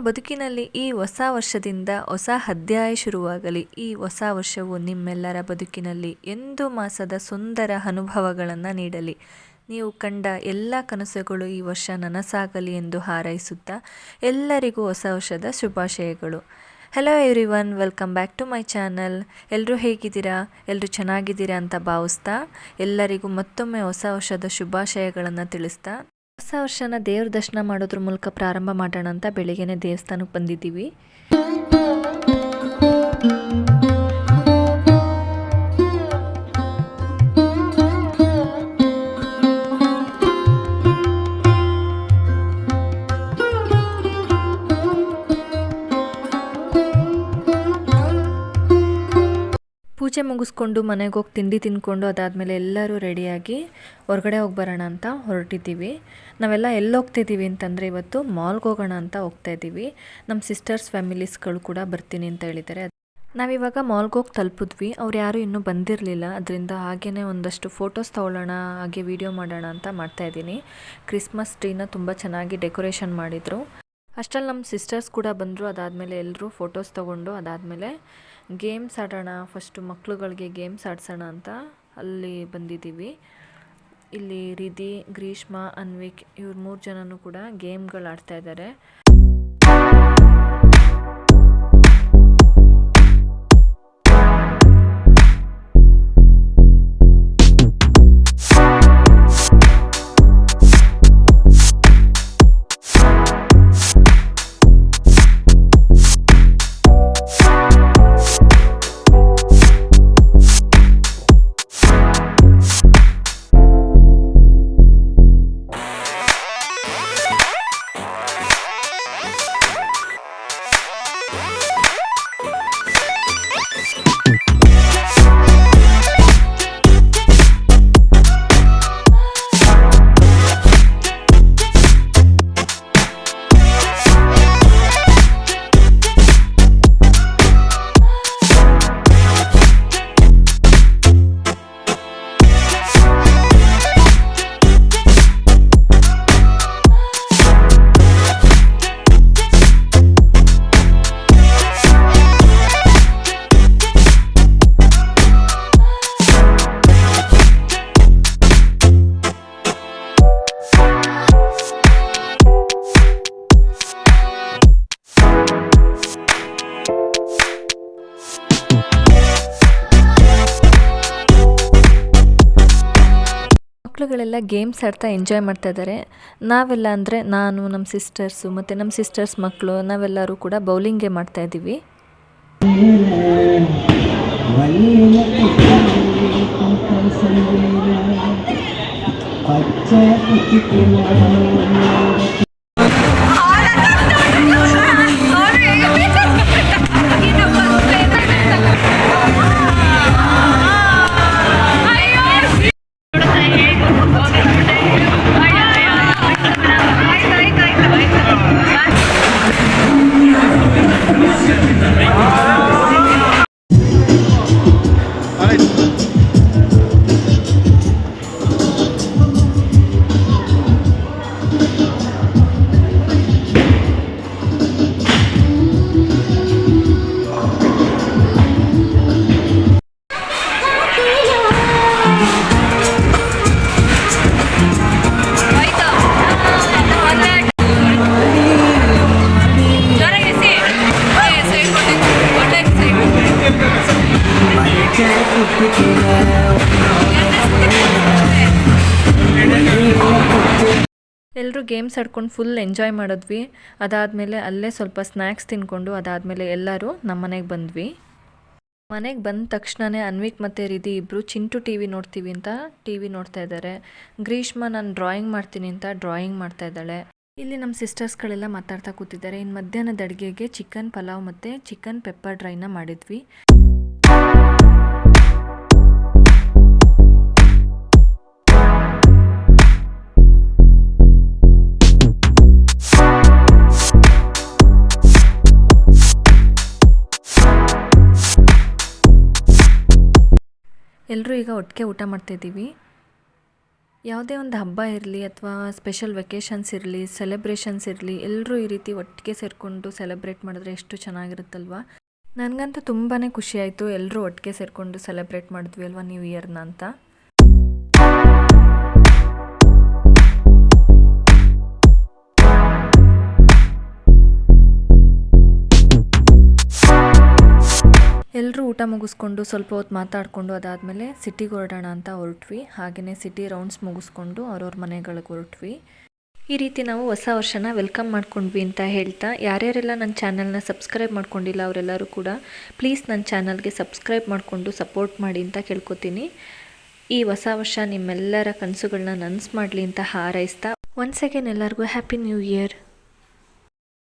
ಬದುಕಿನಲ್ಲಿ ಈ ಹೊಸ ವರ್ಷದಿಂದ ಹೊಸ ಅಧ್ಯಾಯ ಶುರುವಾಗಲಿ. ಈ ಹೊಸ ವರ್ಷವು ನಿಮ್ಮೆಲ್ಲರ ಬದುಕಿನಲ್ಲಿ ಎಂದು ಮಾಸದ ಸುಂದರ ಅನುಭವಗಳನ್ನು ನೀಡಲಿ. ನೀವು ಕಂಡ ಎಲ್ಲ ಕನಸುಗಳು ಈ ವರ್ಷ ನನಸಾಗಲಿ ಎಂದು ಹಾರೈಸುತ್ತಾ ಎಲ್ಲರಿಗೂ ಹೊಸ ವರ್ಷದ ಶುಭಾಶಯಗಳು. Hello everyone, welcome back to my channel. ಎಲ್ಲರೂ ಹೇಗಿದ್ದೀರಾ? ಎಲ್ಲರೂ ಚೆನ್ನಾಗಿದ್ದೀರಾ ಅಂತ ಭಾವಿಸ್ತಾ ಎಲ್ಲರಿಗೂ ಮತ್ತೊಮ್ಮೆ ಹೊಸ ವರ್ಷದ ಶುಭಾಶಯಗಳನ್ನು ತಿಳಿಸ್ತಾ ಹೊಸ ವರ್ಷನ ದೇವ್ರ ದರ್ಶನ ಮಾಡೋದ್ರ ಮೂಲಕ ಪ್ರಾರಂಭ ಮಾಡೋಣ ಅಂತ ಬೆಳಿಗ್ಗೆನೆ ದೇವಸ್ಥಾನಕ್ಕೆ ಬಂದಿದ್ದೀವಿ. ಪೂಜೆ ಮುಗಿಸ್ಕೊಂಡು ಮನೆಗೆ ಹೋಗಿ ತಿಂಡಿ ತಿಂದ್ಕೊಂಡು ಅದಾದಮೇಲೆ ಎಲ್ಲರೂ ರೆಡಿಯಾಗಿ ಹೊರಗಡೆ ಹೋಗಿ ಬರೋಣ ಅಂತ ಹೊರಟಿದ್ದೀವಿ. ನಾವೆಲ್ಲ ಎಲ್ಲಿ ಹೋಗ್ತಿದ್ದೀವಿ ಅಂತಂದರೆ ಇವತ್ತು ಮಾಲ್ಗೆ ಹೋಗೋಣ ಅಂತ ಹೋಗ್ತಾ ಇದ್ದೀವಿ. ನಮ್ಮ ಸಿಸ್ಟರ್ಸ್ ಫ್ಯಾಮಿಲೀಸ್ಗಳು ಕೂಡ ಬರ್ತೀನಿ ಅಂತ ಹೇಳಿದ್ದಾರೆ. ನಾವಿವಾಗ ಮಾಲ್ಗೆ ಹೋಗಿ ತಲುಪಿದ್ವಿ. ಅವ್ರು ಯಾರೂ ಇನ್ನೂ ಬಂದಿರಲಿಲ್ಲ. ಅದರಿಂದ ಹಾಗೇ ಒಂದಷ್ಟು ಫೋಟೋಸ್ ತೊಗೊಳ್ಳೋಣ, ಹಾಗೆ ವಿಡಿಯೋ ಮಾಡೋಣ ಅಂತ ಮಾಡ್ತಾಯಿದ್ದೀನಿ. ಕ್ರಿಸ್ಮಸ್ ಟ್ರೀನ ತುಂಬ ಚೆನ್ನಾಗಿ ಡೆಕೋರೇಷನ್ ಮಾಡಿದರು. ಅಷ್ಟರಲ್ಲಿ ನಮ್ಮ ಸಿಸ್ಟರ್ಸ್ ಕೂಡ ಬಂದರು. ಅದಾದಮೇಲೆ ಎಲ್ಲರೂ ಫೋಟೋಸ್ ತೊಗೊಂಡು ಅದಾದಮೇಲೆ ಗೇಮ್ಸ್ ಆಡೋಣ, ಫಸ್ಟು ಮಕ್ಳುಗಳಿಗೆ ಗೇಮ್ಸ್ ಆಡಿಸೋಣ ಅಂತ ಅಲ್ಲಿ ಬಂದಿದ್ದೀವಿ. ಇಲ್ಲಿ ರಿಧಿ, ಗ್ರೀಷ್ಮಾ, ಅನ್ವಿಕ್ ಇವ್ರು 3 ಜನನೂ ಕೂಡ ಗೇಮ್ಗಳು ಆಡ್ತಾಯಿದ್ದಾರೆ. ಮಕ್ಕಳುಗಳೆಲ್ಲ ಗೇಮ್ಸ್ ಆಡ್ತಾ ಎಂಜಾಯ್ ಮಾಡ್ತಾ ಇದ್ದಾರೆ. ನಾವೆಲ್ಲ ಅಂದರೆ ನಾನು, ನಮ್ಮ ಸಿಸ್ಟರ್ಸು ಮತ್ತು ನಮ್ಮ ಸಿಸ್ಟರ್ಸ್ ಮಕ್ಕಳು ನಾವೆಲ್ಲರೂ ಕೂಡ ಬೌಲಿಂಗ್ ಗೇಮ್ ಮಾಡ್ತಾ ಇದ್ದೀವಿ. ಎಲ್ಲರೂ ಗೇಮ್ಸ್ ಆಡ್ಕೊಂಡು ಫುಲ್ ಎಂಜಾಯ್ ಮಾಡಿದ್ವಿ. ಅದಾದಮೇಲೆ ಅಲ್ಲೇ ಸ್ವಲ್ಪ ಸ್ನ್ಯಾಕ್ಸ್ ತಿನ್ಕೊಂಡು ಅದಾದಮೇಲೆ ಎಲ್ಲರೂ ನಮ್ಮ ಮನೆಗೆ ಬಂದ್ವಿ. ಮನೆಗೆ ಬಂದ ತಕ್ಷಣವೇ ಅನ್ವಿಕ್ ಮತ್ತು ರಿಧಿ ಇಬ್ಬರು ಚಿಂಟು ಟಿ ವಿ ನೋಡ್ತೀವಿ ಅಂತ ಟಿ ವಿ ನೋಡ್ತಾ ಇದ್ದಾರೆ. ಗ್ರೀಷ್ಮಾ ನಾನು ಡ್ರಾಯಿಂಗ್ ಮಾಡ್ತೀನಿ ಅಂತ ಡ್ರಾಯಿಂಗ್ ಮಾಡ್ತಾ ಇದ್ದಾಳೆ. ಇಲ್ಲಿ ನಮ್ಮ ಸಿಸ್ಟರ್ಸ್ಗಳೆಲ್ಲ ಮಾತಾಡ್ತಾ ಕೂತಿದ್ದಾರೆ. ಇನ್ನು ಮಧ್ಯಾಹ್ನದ ಅಡುಗೆಗೆ ಚಿಕನ್ ಪಲಾವ್ ಮತ್ತು ಚಿಕನ್ ಪೆಪ್ಪರ್ ಡ್ರೈನ ಮಾಡಿದ್ವಿ. ಎಲ್ಲರೂ ಈಗ ಒಟ್ಟಿಗೆ ಊಟ ಮಾಡ್ತಾಯಿದ್ದೀವಿ. ಯಾವುದೇ ಒಂದು ಹಬ್ಬ ಇರಲಿ ಅಥವಾ ಸ್ಪೆಷಲ್ ವೆಕೇಷನ್ಸ್ ಇರಲಿ, ಸೆಲೆಬ್ರೇಷನ್ಸ್ ಇರಲಿ, ಎಲ್ಲರೂ ಈ ರೀತಿ ಒಟ್ಟಿಗೆ ಸೇರಿಕೊಂಡು ಸೆಲೆಬ್ರೇಟ್ ಮಾಡಿದ್ರೆ ಎಷ್ಟು ಚೆನ್ನಾಗಿರುತ್ತಲ್ವ. ನನಗಂತೂ ತುಂಬಾ ಖುಷಿ ಆಯಿತು, ಎಲ್ಲರೂ ಒಟ್ಟಿಗೆ ಸೇರಿಕೊಂಡು ಸೆಲೆಬ್ರೇಟ್ ಮಾಡಿದ್ವಿ ಅಲ್ವಾ ನ್ಯೂ ಇಯರ್ನ ಅಂತ. ಎಲ್ಲರೂ ಊಟ ಮುಗಿಸ್ಕೊಂಡು ಸ್ವಲ್ಪ ಹೊತ್ತು ಮಾತಾಡಿಕೊಂಡು ಅದಾದಮೇಲೆ ಸಿಟಿಗೆ ಹೊರಡೋಣ ಅಂತ ಹೊರಟ್ವಿ. ಹಾಗೆಯೇ ಸಿಟಿ ರೌಂಡ್ಸ್ ಮುಗಿಸ್ಕೊಂಡು ಅವ್ರವ್ರ ಮನೆಗಳಿಗೆ ಹೊರಟ್ವಿ. ಈ ರೀತಿ ನಾವು ಹೊಸ ವರ್ಷನ ವೆಲ್ಕಮ್ ಮಾಡ್ಕೊಂಡ್ವಿ ಅಂತ ಹೇಳ್ತಾ, ಯಾರ್ಯಾರೆಲ್ಲ ನನ್ನ ಚಾನಲ್ನ ಸಬ್ಸ್ಕ್ರೈಬ್ ಮಾಡ್ಕೊಂಡಿಲ್ಲ ಅವರೆಲ್ಲರೂ ಕೂಡ ಪ್ಲೀಸ್ ನನ್ನ ಚಾನಲ್ಗೆ ಸಬ್ಸ್ಕ್ರೈಬ್ ಮಾಡಿಕೊಂಡು ಸಪೋರ್ಟ್ ಮಾಡಿ ಅಂತ ಕೇಳ್ಕೊತೀನಿ. ಈ ಹೊಸ ವರ್ಷ ನಿಮ್ಮೆಲ್ಲರ ಕನಸುಗಳನ್ನ ನನಸು ಮಾಡಲಿ ಅಂತ ಹಾರೈಸ್ತಾ, ಒನ್ಸ್ ಅಗೇನ್ ಎಲ್ಲರಿಗೂ ಹ್ಯಾಪಿ ನ್ಯೂ ಇಯರ್.